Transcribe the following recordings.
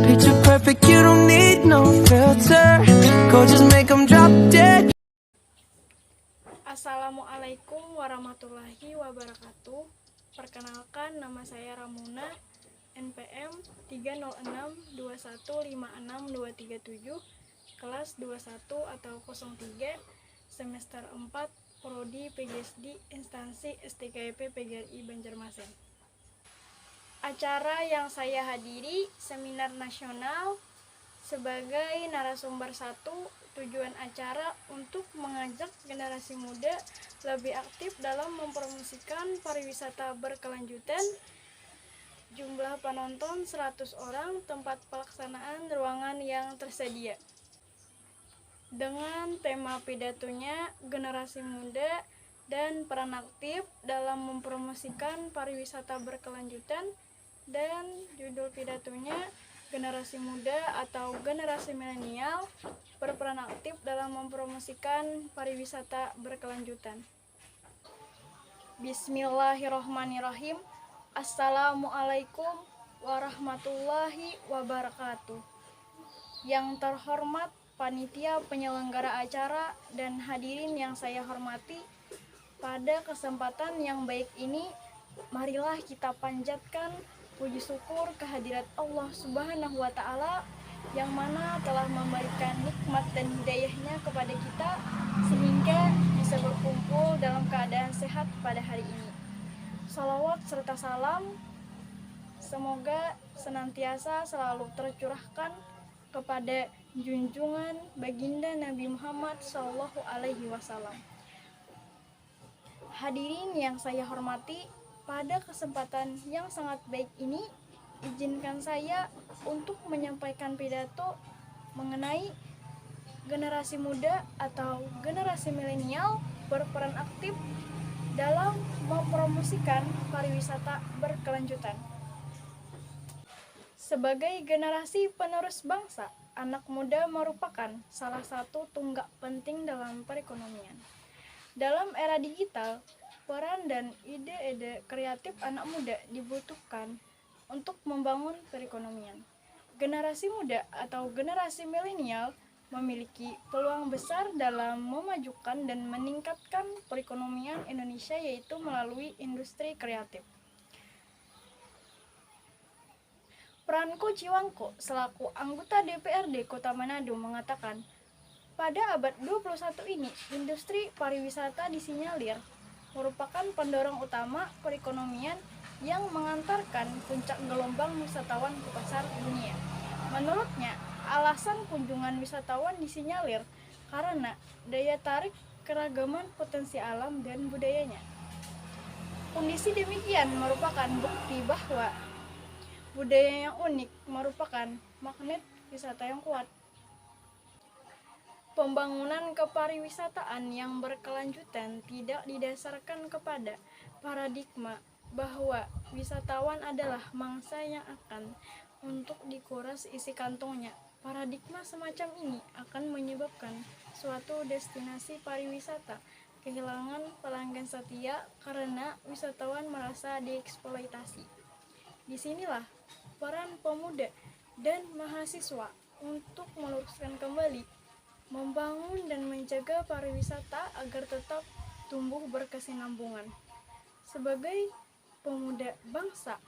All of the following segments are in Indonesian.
Picture perfect, you don't need no filter. Go just make them drop dead. Assalamualaikum warahmatullahi wabarakatuh. Perkenalkan, nama saya Ramuna, NPM 306215627, kelas 21 atau 03, semester 4, Prodi PGSD, instansi STKIP PGRI Banjarmasin. Acara yang saya hadiri, seminar nasional sebagai narasumber 1. Tujuan acara untuk mengajak generasi muda lebih aktif dalam mempromosikan pariwisata berkelanjutan. Jumlah penonton 100 orang, tempat pelaksanaan ruangan yang tersedia. Dengan tema pidatonya generasi muda dan peran aktif dalam mempromosikan pariwisata berkelanjutan, dan judul pidatonya generasi muda atau generasi milenial berperan aktif dalam mempromosikan pariwisata berkelanjutan. Bismillahirrahmanirrahim. Assalamualaikum warahmatullahi wabarakatuh. Yang terhormat panitia penyelenggara acara dan hadirin yang saya hormati, pada kesempatan yang baik ini, marilah kita panjatkan puji syukur kehadirat Allah Subhanahu wa Ta'ala yang mana telah memberikan nikmat dan hidayahnya kepada kita sehingga bisa berkumpul dalam keadaan sehat pada hari ini. Salawat serta salam semoga senantiasa selalu tercurahkan kepada junjungan baginda Nabi Muhammad SAW. Hadirin yang saya hormati, pada kesempatan yang sangat baik ini, izinkan saya untuk menyampaikan pidato mengenai generasi muda atau generasi milenial berperan aktif dalam mempromosikan pariwisata berkelanjutan. Sebagai generasi penerus bangsa, anak muda merupakan salah satu tunggak penting dalam perekonomian. Dalam era digital, peran dan ide-ide kreatif anak muda dibutuhkan untuk membangun perekonomian. Generasi muda atau generasi milenial memiliki peluang besar dalam memajukan dan meningkatkan perekonomian Indonesia, yaitu melalui industri kreatif. Pranko Ciwangko selaku anggota DPRD Kota Manado mengatakan, pada abad 21 ini, industri pariwisata disinyalir merupakan pendorong utama perekonomian yang mengantarkan puncak gelombang wisatawan ke pasar dunia. Menurutnya, alasan kunjungan wisatawan disinyalir karena daya tarik keragaman potensi alam dan budayanya. Kondisi demikian merupakan bukti bahwa budaya yang unik merupakan magnet wisata yang kuat. Pembangunan kepariwisataan yang berkelanjutan tidak didasarkan kepada paradigma bahwa wisatawan adalah mangsa yang akan untuk dikuras isi kantongnya. Paradigma semacam ini akan menyebabkan suatu destinasi pariwisata kehilangan pelanggan setia karena wisatawan merasa dieksploitasi. Disinilah peran pemuda dan mahasiswa untuk meluruskan kembali, membangun dan menjaga pariwisata agar tetap tumbuh berkesinambungan. Sebagai pemuda bangsa,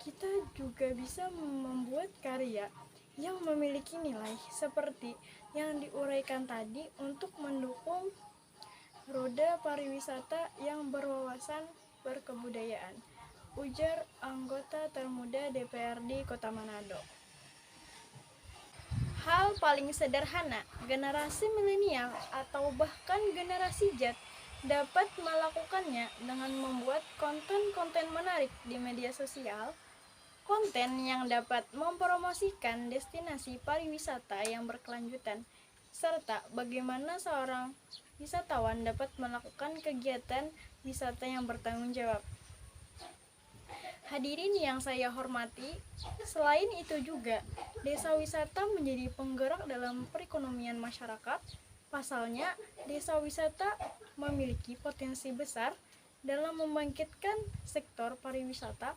kita juga bisa membuat karya yang memiliki nilai seperti yang diuraikan tadi untuk mendukung roda pariwisata yang berwawasan berkebudayaan, ujar anggota termuda DPRD Kota Manado. Hal paling sederhana, generasi milenial atau bahkan generasi Z dapat melakukannya dengan membuat konten-konten menarik di media sosial, konten yang dapat mempromosikan destinasi pariwisata yang berkelanjutan, serta bagaimana seorang wisatawan dapat melakukan kegiatan wisata yang bertanggung jawab. Hadirin yang saya hormati, selain itu juga, desa wisata menjadi penggerak dalam perekonomian masyarakat. Pasalnya, desa wisata memiliki potensi besar dalam membangkitkan sektor pariwisata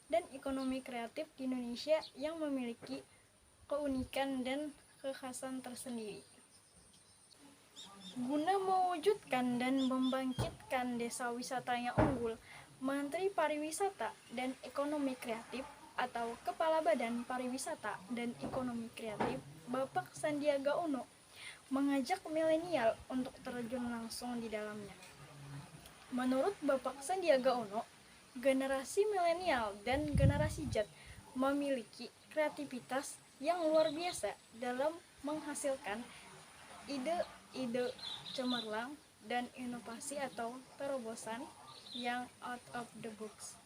dan ekonomi kreatif di Indonesia yang memiliki keunikan dan kekhasan tersendiri. Guna mewujudkan dan membangkitkan desa wisata yang unggul, Menteri Pariwisata dan Ekonomi Kreatif atau Kepala Badan Pariwisata dan Ekonomi Kreatif, Bapak Sandiaga Uno, mengajak milenial untuk terjun langsung di dalamnya. Menurut Bapak Sandiaga Uno, generasi milenial dan generasi Z memiliki kreativitas yang luar biasa dalam menghasilkan ide-ide cemerlang dan inovasi atau terobosan yang out of the box.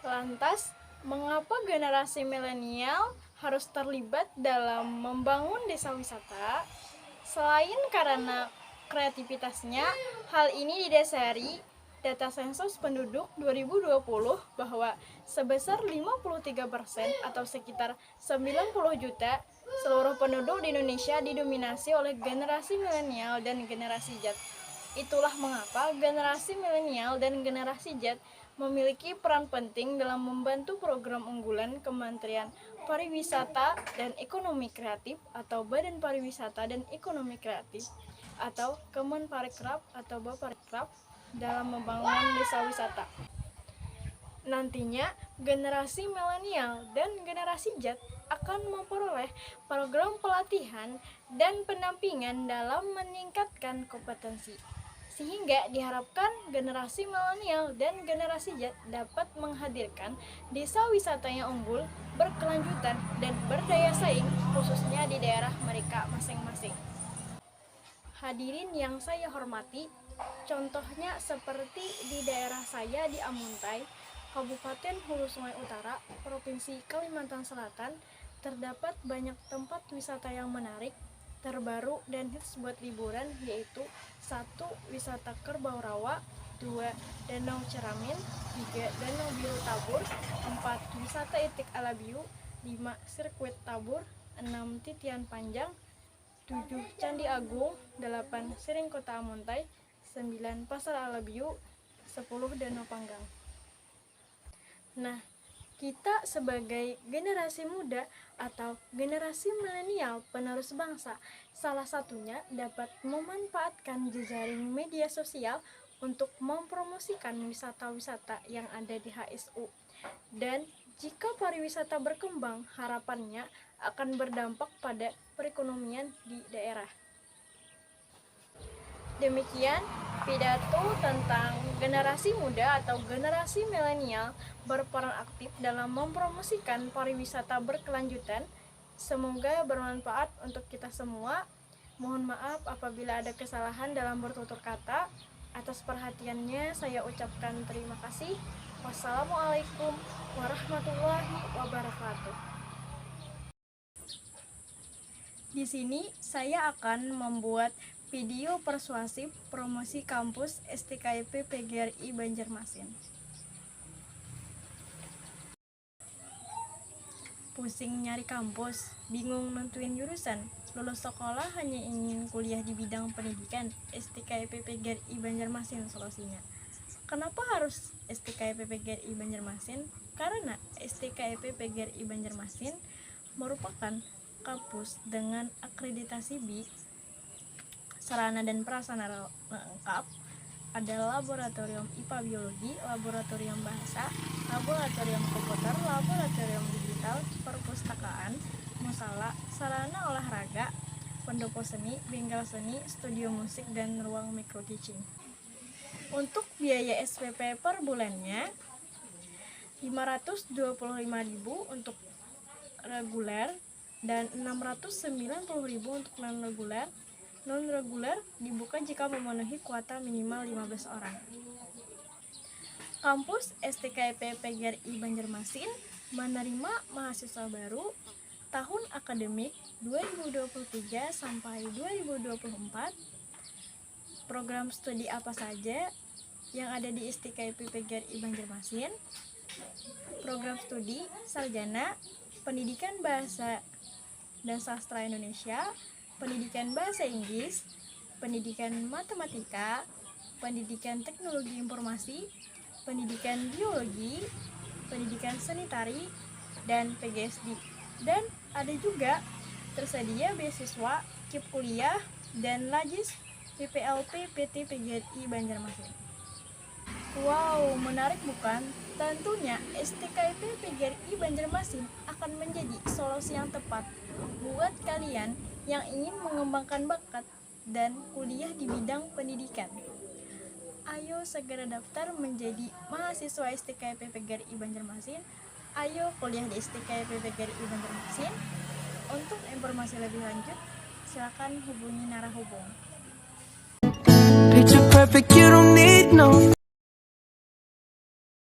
Lantas, mengapa generasi milenial harus terlibat dalam membangun desa wisata? Selain karena kreativitasnya, hal ini didasari data sensus penduduk 2020 bahwa sebesar 53% atau sekitar 90 juta seluruh penduduk di Indonesia didominasi oleh generasi milenial dan generasi Z. Itulah mengapa generasi milenial dan generasi Z memiliki peran penting dalam membantu program unggulan Kementerian Pariwisata dan Ekonomi Kreatif atau Badan Pariwisata dan Ekonomi Kreatif atau Kemenparekraf atau Baparekraf dalam membangun desa wisata. Nantinya, generasi milenial dan generasi Z akan memperoleh program pelatihan dan pendampingan dalam meningkatkan kompetensi, sehingga diharapkan generasi milenial dan generasi Z dapat menghadirkan desa wisata yang unggul, berkelanjutan, dan berdaya saing, khususnya di daerah mereka masing-masing. Hadirin yang saya hormati, contohnya seperti di daerah saya di Amuntai, Kabupaten Hulu Sungai Utara, Provinsi Kalimantan Selatan, terdapat banyak tempat wisata yang menarik, terbaru, dan hits buat liburan, yaitu 1. Wisata Kerbau Rawa, 2. Danau Ceramin, 3. Danau Biru Tabur, 4. Wisata Itik Alabiu, 5. Sirkuit Tabur, 6. Titian Panjang, 7. Candi Agung, 8. Siring Kota Amuntai, 9. Pasar Alabiu, 10. Danau Panggang. Nah, kita sebagai generasi muda atau generasi milenial penerus bangsa, salah satunya dapat memanfaatkan jejaring media sosial untuk mempromosikan wisata-wisata yang ada di HSU. Dan jika pariwisata berkembang, harapannya akan berdampak pada perekonomian di daerah. Demikian pidato tentang generasi muda atau generasi milenial berperan aktif dalam mempromosikan pariwisata berkelanjutan. Semoga bermanfaat untuk kita semua. Mohon maaf apabila ada kesalahan dalam bertutur kata. Atas perhatiannya saya ucapkan terima kasih. Wassalamualaikum warahmatullahi wabarakatuh. Di sini saya akan membuat video persuasif promosi kampus STKIP PGRI Banjarmasin. Pusing nyari kampus, bingung nentuin jurusan, lulus sekolah hanya ingin kuliah di bidang pendidikan, STKIP PGRI Banjarmasin solusinya. Kenapa harus STKIP PGRI Banjarmasin? Karena STKIP PGRI Banjarmasin merupakan kampus dengan akreditasi B, sarana dan prasarana lengkap, ada laboratorium IPA Biologi, laboratorium bahasa, laboratorium komputer, laboratorium digital, perpustakaan, musala, sarana olahraga, pendopo seni, bengkel seni, studio musik, dan ruang micro teaching. Untuk biaya SPP per bulannya 525.000 untuk reguler dan 690.000 untuk non-reguler. Non-reguler dibuka jika memenuhi kuota minimal 15 orang. Kampus STKIP PGRI Banjarmasin menerima mahasiswa baru tahun akademik 2023 sampai 2024. Program studi apa saja yang ada di STKIP PGRI Banjarmasin? Program studi sarjana Pendidikan Bahasa dan Sastra Indonesia, Pendidikan Bahasa Inggris, Pendidikan Matematika, Pendidikan Teknologi Informasi, pendidikan biologi, pendidikan sanitari, dan PGSD. Dan ada juga tersedia beasiswa, KIP kuliah, dan Lajis PPLP PT PGRI Banjarmasin. Wow, menarik bukan? Tentunya STKIP PGRI Banjarmasin akan menjadi solusi yang tepat buat kalian yang ingin mengembangkan bakat dan kuliah di bidang pendidikan. Ayo segera daftar menjadi mahasiswa STKIP PGRI Banjarmasin. Ayo kuliah di STKIP PGRI Banjarmasin. Untuk informasi lebih lanjut, silakan hubungi narahubung. Picture perfect, you don't need no